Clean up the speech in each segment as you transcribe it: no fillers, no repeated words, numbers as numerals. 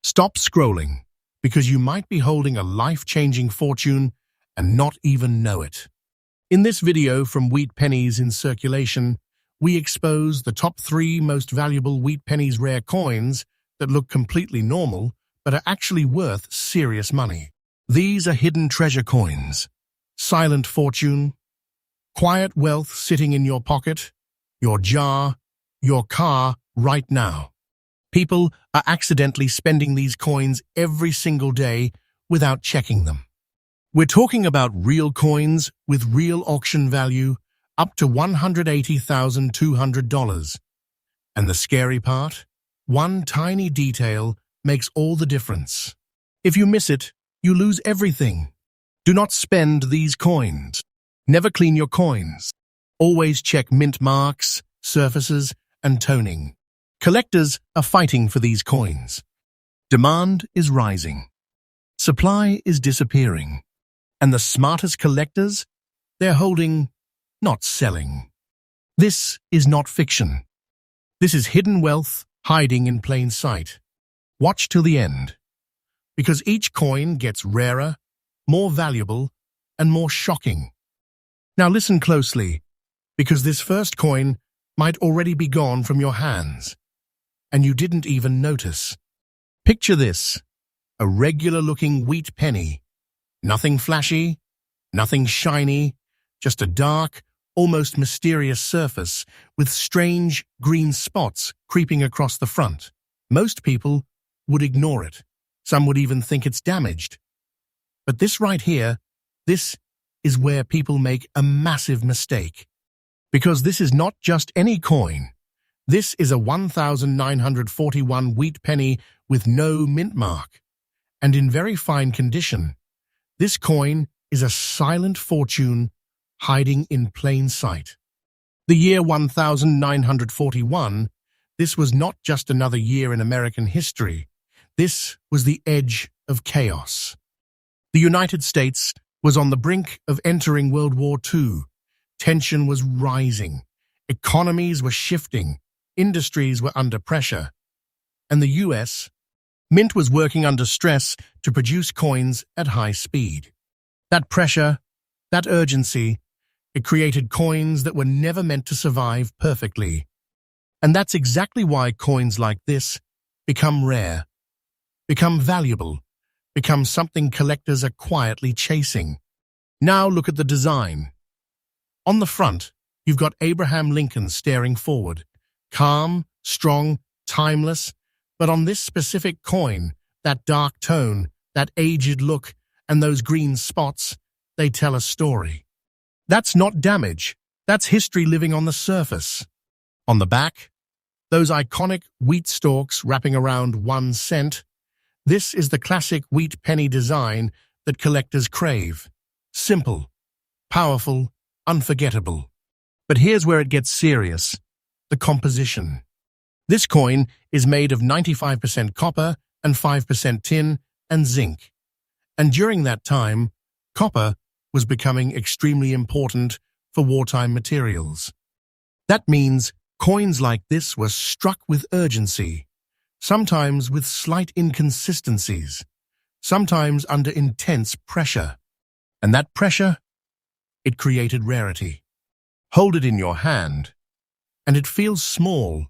Stop scrolling, because you might be holding a life-changing fortune and not even know it. In this video from Wheat Pennies in Circulation, we expose the top 3 most valuable Wheat Pennies rare coins that look completely normal but are actually worth serious money. These are hidden treasure coins, silent fortune, quiet wealth sitting in your pocket, your jar, your car right now. People are accidentally spending these coins every single day without checking them. We're talking about real coins with real auction value up to $180,200. And the scary part? One tiny detail makes all the difference. If you miss it, you lose everything. Do not spend these coins. Never clean your coins. Always check mint marks, surfaces, and toning. Collectors are fighting for these coins. Demand is rising. Supply is disappearing. And the smartest collectors, they're holding, not selling. This is not fiction. This is hidden wealth hiding in plain sight. Watch till the end, because each coin gets rarer, more valuable, and more shocking. Now listen closely, because this first coin might already be gone from your hands, and you didn't even notice. Picture this, a regular-looking wheat penny. Nothing flashy, nothing shiny, just a dark, almost mysterious surface with strange green spots creeping across the front. Most people would ignore it. Some would even think it's damaged. But this right here, this is where people make a massive mistake. Because this is not just any coin. This is a 1941 wheat penny with no mint mark, and in very fine condition. This coin is a silent fortune hiding in plain sight. The year 1941, this was not just another year in American history. This was the edge of chaos. The United States was on the brink of entering World War II. Tension was rising. Economies were shifting. Industries were under pressure. And the U.S. Mint was working under stress to produce coins at high speed. That pressure, that urgency, it created coins that were never meant to survive perfectly. And that's exactly why coins like this become rare, become valuable, become something collectors are quietly chasing. Now look at the design. On the front, you've got Abraham Lincoln staring forward, calm, strong, timeless. But on this specific coin, that dark tone, that aged look, and those green spots, they tell a story. That's not damage. That's history living on the surface. On the back, those iconic wheat stalks wrapping around 1 cent. This is the classic wheat penny design that collectors crave. Simple, powerful, unforgettable. But here's where it gets serious. The composition. This coin is made of 95% copper and 5% tin and zinc. And during that time, copper was becoming extremely important for wartime materials. That means coins like this were struck with urgency, sometimes with slight inconsistencies, sometimes under intense pressure. And that pressure, it created rarity. Hold it in your hand, and it feels small,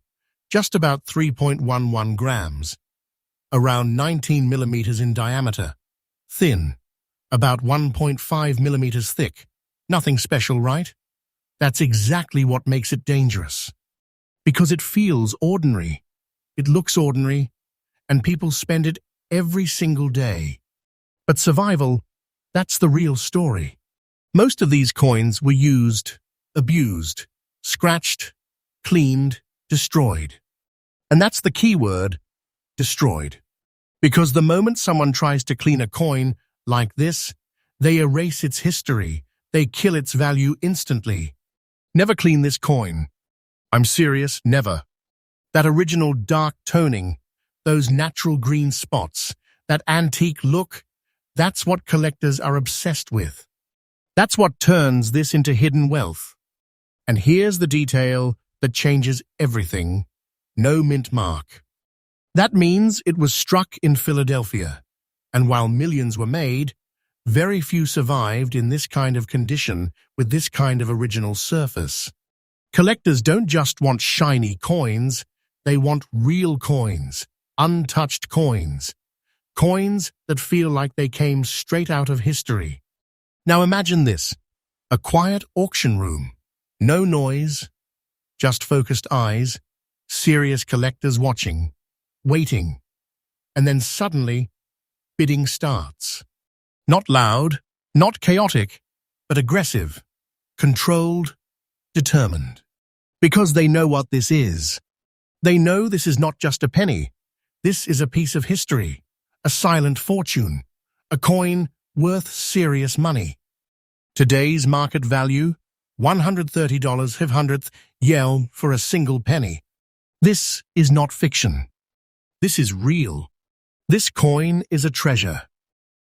just about 3.11 grams, around 19 millimeters in diameter, thin, about 1.5 millimeters thick. Nothing special, right? That's exactly what makes it dangerous. Because it feels ordinary, it looks ordinary, and people spend it every single day. But survival, that's the real story. Most of these coins were used, abused, scratched, cleaned, destroyed. And that's the key word, destroyed. Because the moment someone tries to clean a coin like this, they erase its history. They kill its value instantly. Never clean this coin. I'm serious, never. That original dark toning, those natural green spots, that antique look, that's what collectors are obsessed with. That's what turns this into hidden wealth. And here's the detail that changes everything. No mint mark. That means it was struck in Philadelphia, and while millions were made, very few survived in this kind of condition with this kind of original surface. Collectors don't just want shiny coins, they want real coins, untouched coins. Coins that feel like they came straight out of history. Now imagine this, a quiet auction room. No noise, just focused eyes, serious collectors watching, waiting, and then suddenly, bidding starts. Not loud, not chaotic, but aggressive, controlled, determined. Because they know what this is. They know this is not just a penny. This is a piece of history, a silent fortune, a coin worth serious money. Today's market value, $130 500th yell for a single penny. This is not fiction. This is real. This coin is a treasure.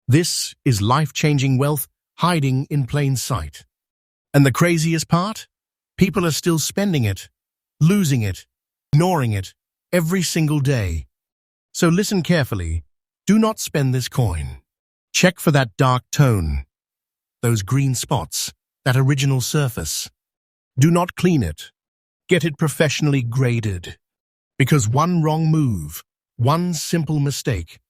This is life-changing wealth hiding in plain sight. And the craziest part? People are still spending it, losing it, ignoring it, every single day. So listen carefully. Do not spend this coin. Check for that dark tone, those green spots, that original surface. Do not clean it. Get it professionally graded. Because one wrong move, one simple mistake,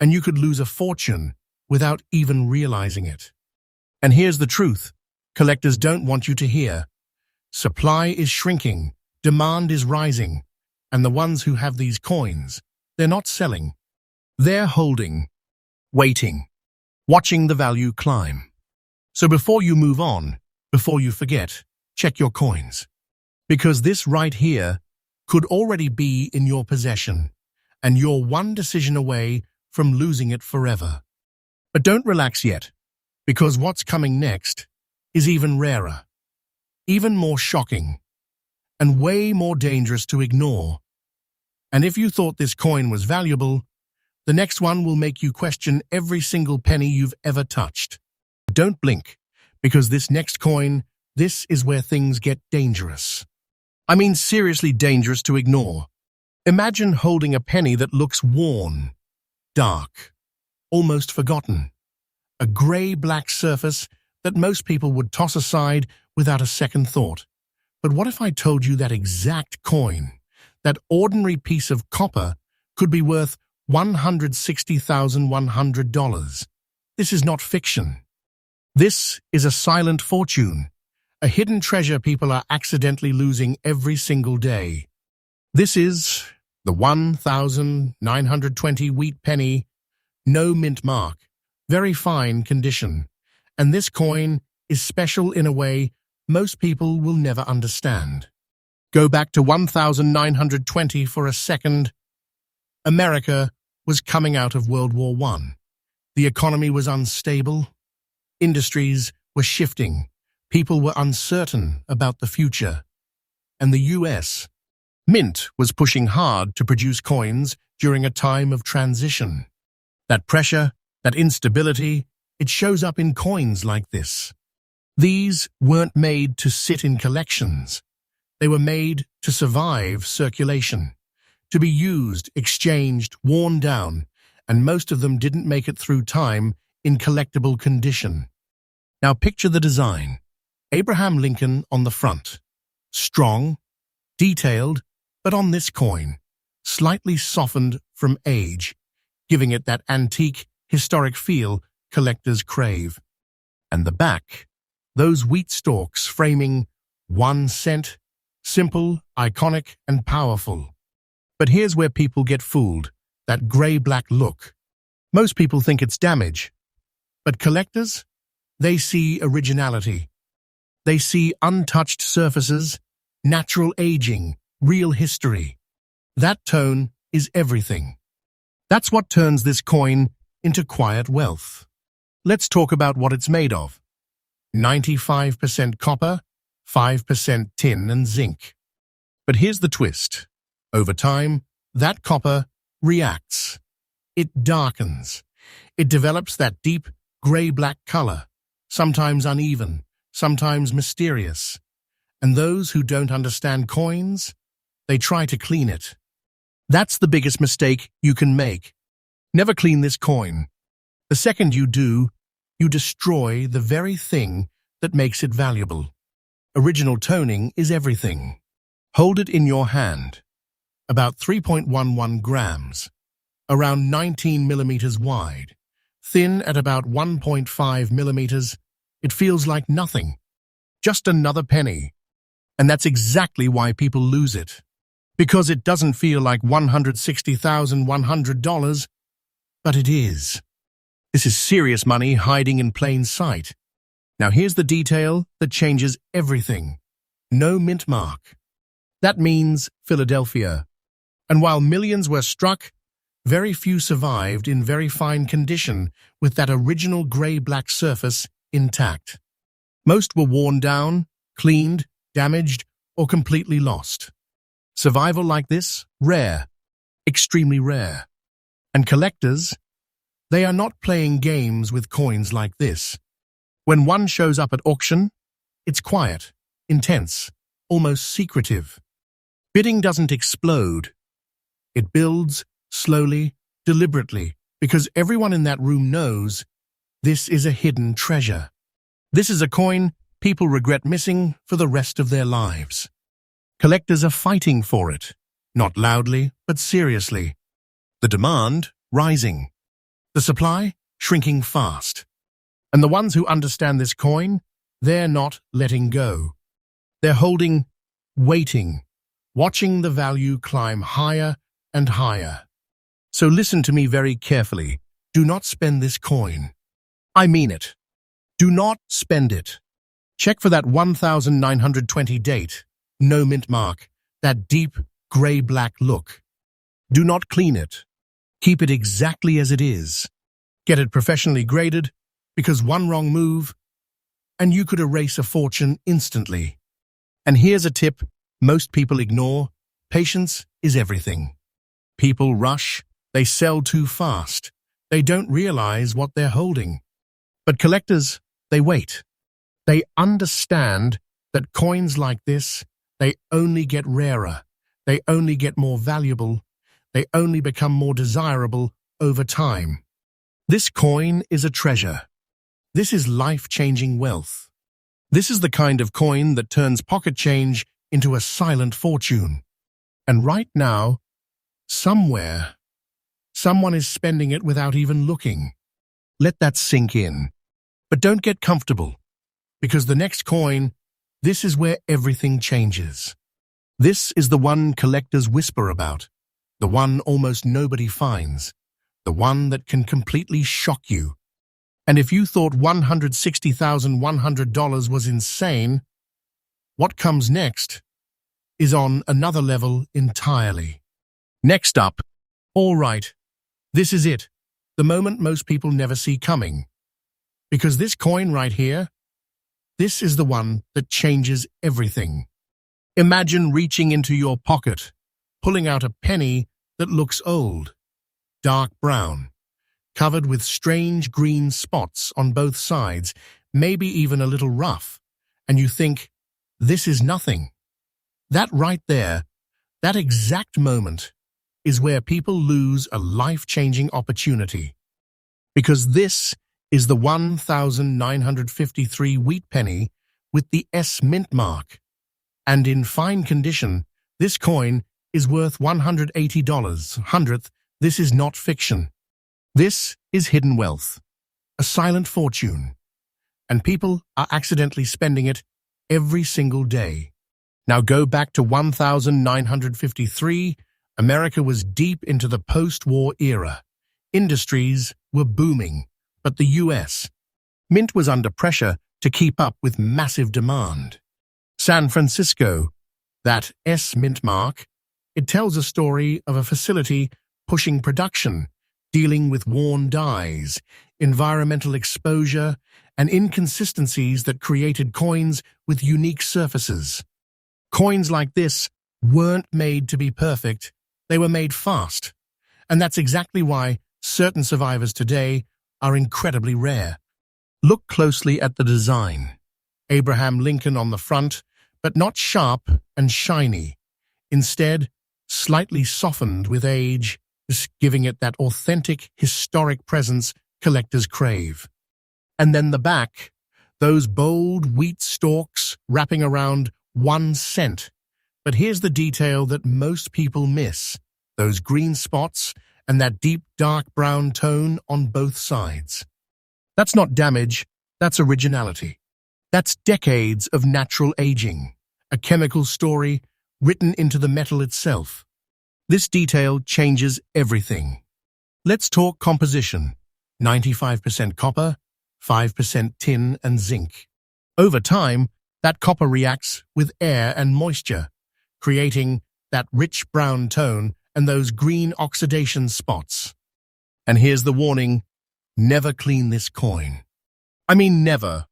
and you could lose a fortune without even realizing it. And here's the truth. Collectors don't want you to hear. Supply is shrinking, demand is rising, and the ones who have these coins, they're not selling. They're holding, waiting, watching the value climb. So before you move on, before you forget, check your coins. Because this right here could already be in your possession, and you're one decision away from losing it forever. But don't relax yet, because what's coming next is even rarer, even more shocking, and way more dangerous to ignore. And if you thought this coin was valuable, the next one will make you question every single penny you've ever touched. Don't blink, because this next coin, this is where things get dangerous. I mean seriously dangerous to ignore. Imagine holding a penny that looks worn, dark, almost forgotten. A grey-black surface that most people would toss aside without a second thought. But what if I told you that exact coin, that ordinary piece of copper, could be worth $160,100? This is not fiction. This is a silent fortune, a hidden treasure people are accidentally losing every single day. This is the 1,920 wheat penny, no mint mark, very fine condition. And this coin is special in a way most people will never understand. Go back to 1,920 for a second. America was coming out of World War I. The economy was unstable. Industries were shifting. People were uncertain about the future. And the U.S. Mint was pushing hard to produce coins during a time of transition. That pressure, that instability, it shows up in coins like this. These weren't made to sit in collections. They were made to survive circulation, to be used, exchanged, worn down, and most of them didn't make it through time in collectible condition. Now picture the design. Abraham Lincoln on the front. Strong, detailed, but on this coin, slightly softened from age, giving it that antique, historic feel collectors crave. And the back, those wheat stalks framing 1 cent, simple, iconic, and powerful. But here's where people get fooled, that grey-black look. Most people think it's damage, but collectors, they see originality. They see untouched surfaces, natural aging, real history. That tone is everything. That's what turns this coin into quiet wealth. Let's talk about what it's made of. 95% copper, 5% tin and zinc. But here's the twist. Over time, that copper reacts. It darkens. It develops that deep, grey-black color, sometimes uneven, sometimes mysterious. And those who don't understand coins, they try to clean it. That's the biggest mistake you can make. Never clean this coin. The second you do, you destroy the very thing that makes it valuable. Original toning is everything. Hold it in your hand. About 3.11 grams. Around 19 millimeters wide. Thin at about 1.5 millimeters. It feels like nothing. Just another penny. And that's exactly why people lose it. Because it doesn't feel like $160,100, but it is. This is serious money hiding in plain sight. Now here's the detail that changes everything. No mint mark. That means Philadelphia. And while millions were struck, very few survived in very fine condition with that original grey-black surface intact. Most were worn down, cleaned, damaged, or completely lost. Survival like this? Rare. Extremely rare. And collectors? They are not playing games with coins like this. When one shows up at auction, it's quiet, intense, almost secretive. Bidding doesn't explode. It builds slowly, deliberately, because everyone in that room knows this is a hidden treasure. This is a coin people regret missing for the rest of their lives. Collectors are fighting for it, not loudly, but seriously. The demand rising. The supply shrinking fast. And the ones who understand this coin, they're not letting go. They're holding, waiting, watching the value climb higher and higher. So listen to me very carefully. Do not spend this coin. I mean it. Do not spend it. Check for that 1920 date, no mint mark, that deep gray-black look. Do not clean it. Keep it exactly as it is. Get it professionally graded, because one wrong move, and you could erase a fortune instantly. And here's a tip most people ignore. Patience is everything. People rush. They sell too fast. They don't realize what they're holding. But collectors, they wait. They understand that coins like this, they only get rarer. They only get more valuable. They only become more desirable over time. This coin is a treasure. This is life-changing wealth. This is the kind of coin that turns pocket change into a silent fortune. And right now, somewhere, someone is spending it without even looking. Let that sink in. But don't get comfortable, because the next coin, this is where everything changes. This is the one collectors whisper about, the one almost nobody finds, the one that can completely shock you. And if you thought $160,100 was insane, what comes next is on another level entirely. Next up, all right, this is it, the moment most people never see coming. Because this coin right here, this is the one that changes everything. Imagine reaching into your pocket, pulling out a penny that looks old, dark brown, covered with strange green spots on both sides, maybe even a little rough, and you think, this is nothing. That right there, that exact moment, is where people lose a life-changing opportunity. Because this is the 1953 wheat penny with the S mint mark. And in fine condition, this coin is worth $180. Hundredth, this is not fiction. This is hidden wealth, a silent fortune. And people are accidentally spending it every single day. Now go back to 1953. America was deep into the post-war era. Industries were booming, but the US mint was under pressure to keep up with massive demand. San Francisco, that S mint mark, it tells a story of a facility pushing production, dealing with worn dies, environmental exposure, and inconsistencies that created coins with unique surfaces. Coins like this weren't made to be perfect, they were made fast. And that's exactly why certain survivors today are incredibly rare. Look closely at the design. Abraham Lincoln on the front, but not sharp and shiny. Instead, slightly softened with age, giving it that authentic, historic presence collectors crave. And then the back, those bold wheat stalks wrapping around 1 cent. But here's the detail that most people miss: those green spots and that deep dark brown tone on both sides. That's not damage, that's originality. That's decades of natural aging, a chemical story written into the metal itself. This detail changes everything. Let's talk composition. 95% copper, 5% tin and zinc. Over time, that copper reacts with air and moisture, creating that rich brown tone and those green oxidation spots. And here's the warning: never clean this coin. I mean, never.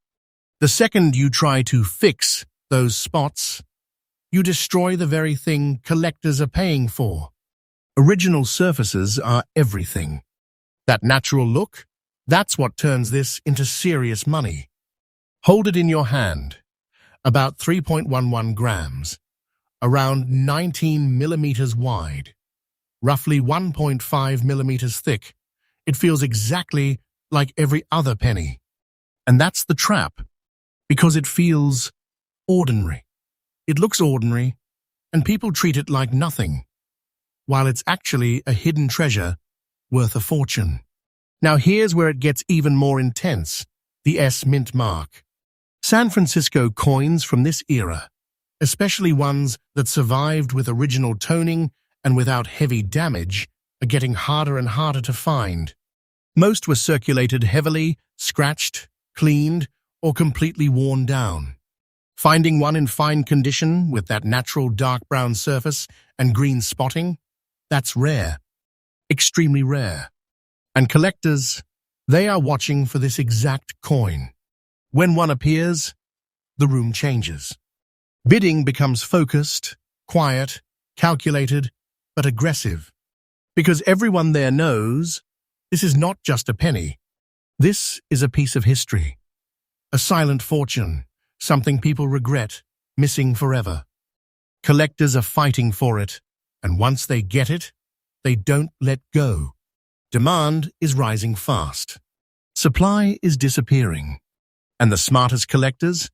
The second you try to fix those spots, you destroy the very thing collectors are paying for. Original surfaces are everything. That natural look, that's what turns this into serious money. Hold it in your hand. About 3.11 grams, around 19 millimeters wide, roughly 1.5 millimeters thick. It feels exactly like every other penny. And that's the trap, because it feels ordinary. It looks ordinary, and people treat it like nothing, while it's actually a hidden treasure worth a fortune. Now here's where it gets even more intense: the S mint mark. San Francisco coins from this era, especially ones that survived with original toning and without heavy damage, are getting harder and harder to find. Most were circulated heavily, scratched, cleaned, or completely worn down. Finding one in fine condition with that natural dark brown surface and green spotting, that's rare, extremely rare. And collectors, they are watching for this exact coin. When one appears, the room changes. Bidding becomes focused, quiet, calculated, but aggressive. Because everyone there knows this is not just a penny. This is a piece of history. A silent fortune, something people regret, missing forever. Collectors are fighting for it, and once they get it, they don't let go. Demand is rising fast. Supply is disappearing. And the smartest collectors,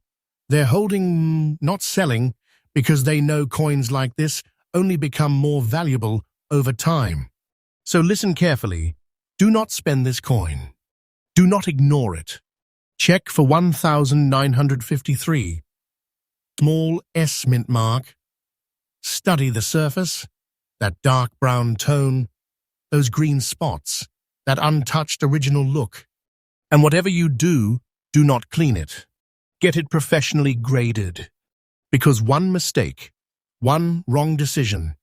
they're holding, not selling, because they know coins like this only become more valuable over time. So listen carefully. Do not spend this coin. Do not ignore it. Check for 1,953. Small S mint mark. Study the surface, that dark brown tone, those green spots, that untouched original look. And whatever you do not clean it. Get it professionally graded. Because one mistake, one wrong decision,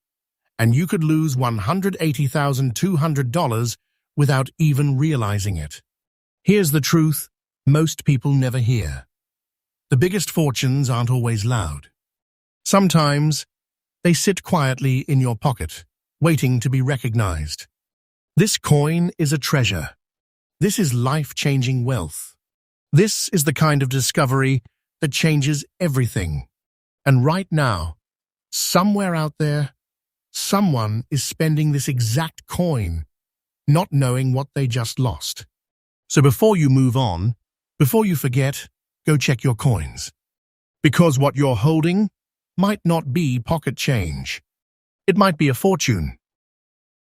and you could lose $180,200 without even realizing it. Here's the truth most people never hear. The biggest fortunes aren't always loud. Sometimes they sit quietly in your pocket, waiting to be recognized. This coin is a treasure. This is life-changing wealth. This is the kind of discovery that changes everything. And right now, somewhere out there, someone is spending this exact coin, not knowing what they just lost. So before you move on, before you forget, go check your coins. Because what you're holding might not be pocket change. It might be a fortune.